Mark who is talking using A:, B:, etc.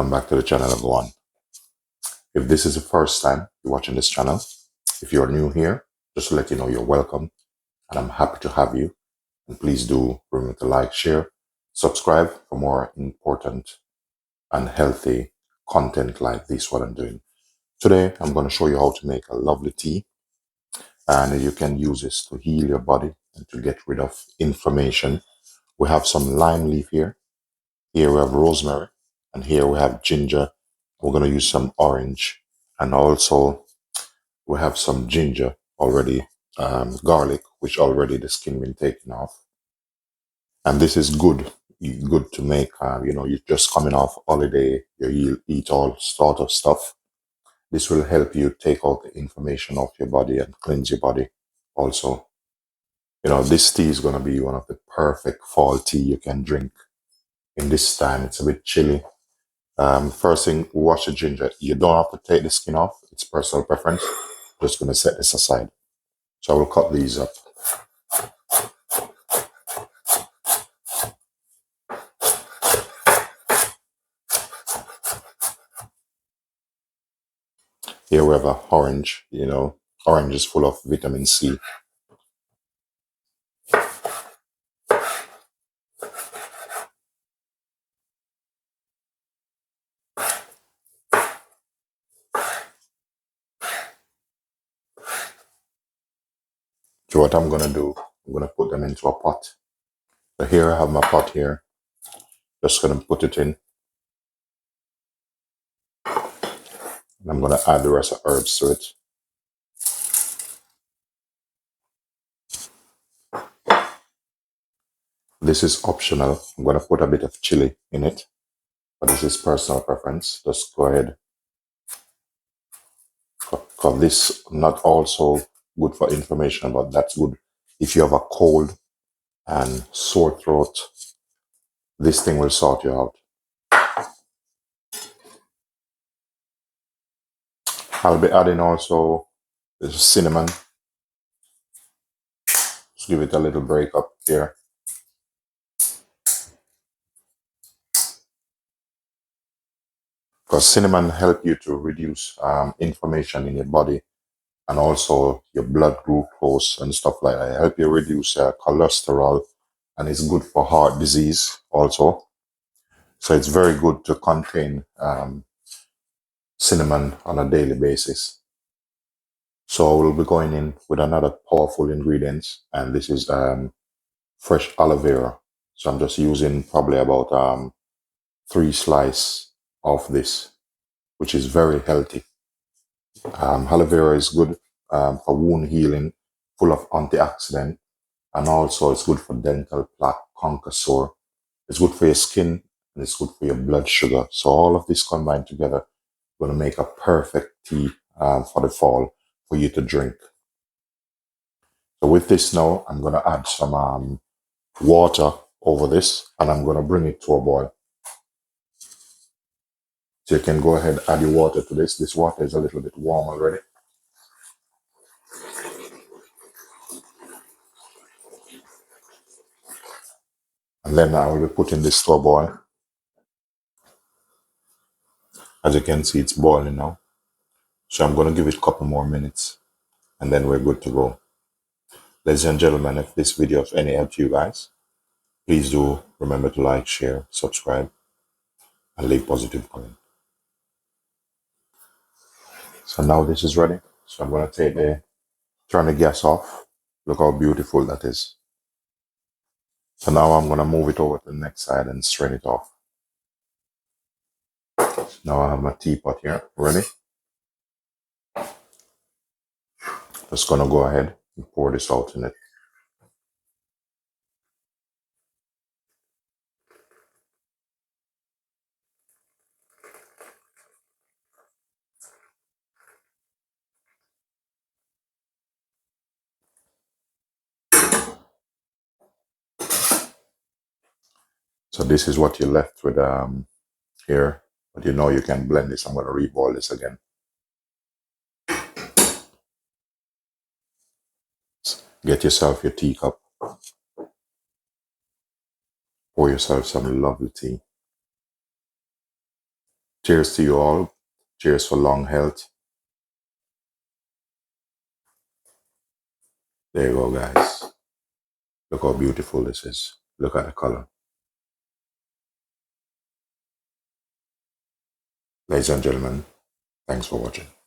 A: Welcome back to the channel, everyone. If this is the first time you're watching this channel, if you're new here, just to let you know you're welcome and I'm happy to have you. And please do remember to like, share, subscribe for more important and healthy content like this, what I'm doing. Today, I'm going to show you how to make a lovely tea, and you can use this to heal your body and to get rid of inflammation. We have some lime leaf here. Here we have rosemary, and here we have ginger. We're going to use some orange, and also we have some ginger already, garlic, which already the skin been taken off. And this is good to make. You're just coming off holiday, you eat all sort of stuff. This will help you take out the inflammation off your body and cleanse your body. Also, this tea is going to be one of the perfect fall tea you can drink in this time. It's a bit chilly. First thing, wash the ginger. You don't have to take the skin off. It's personal preference. Just going to set this aside. So I will cut these up. Here we have a orange. Orange is full of vitamin C. So what I'm going to do, I'm going to put them into a pot. So here I have my pot here. Just going to put it in. And I'm going to add the rest of herbs to it. This is optional. I'm going to put a bit of chili in it, but this is personal preference. Just go ahead. Because this not also good for inflammation, but that's good if you have a cold and sore throat. This thing will sort you out. I'll be adding also the cinnamon. Just give it a little break up here. Because cinnamon help you to reduce inflammation in your body, and also your blood glucose and stuff like that. Help you reduce cholesterol, and it's good for heart disease also. So it's very good to contain cinnamon on a daily basis. So we'll be going in with another powerful ingredient, and this is fresh aloe vera. So I'm just using probably about 3 slices of this, which is very healthy. Aloe vera is good for wound healing, full of antioxidant, and also it's good for dental plaque, conquer sore. It's good for your skin, and it's good for your blood sugar. So all of this combined together going to make a perfect tea for the fall for you to drink. So with this now, I'm going to add some water over this, and I'm going to bring it to a boil. So you can go ahead, add your water to this. This water is a little bit warm already. And then I will be putting this to a boil. As you can see, it's boiling now. So I'm going to give it a couple more minutes, and then we're good to go. Ladies and gentlemen, if this video of any help to you guys, please do remember to like, share, subscribe, and leave positive comment. So now this is ready. So I'm going to turn the gas off. Look how beautiful that is. So now I'm going to move it over to the next side and strain it off. Now I have my teapot here ready. Just going to go ahead and pour this out in it. So this is what you're left with here. But you can blend this. I'm going to re-boil this again. Get yourself your teacup. Pour yourself some lovely tea. Cheers to you all. Cheers for long health. There you go, guys. Look how beautiful this is. Look at the color. Ladies and gentlemen, thanks for watching.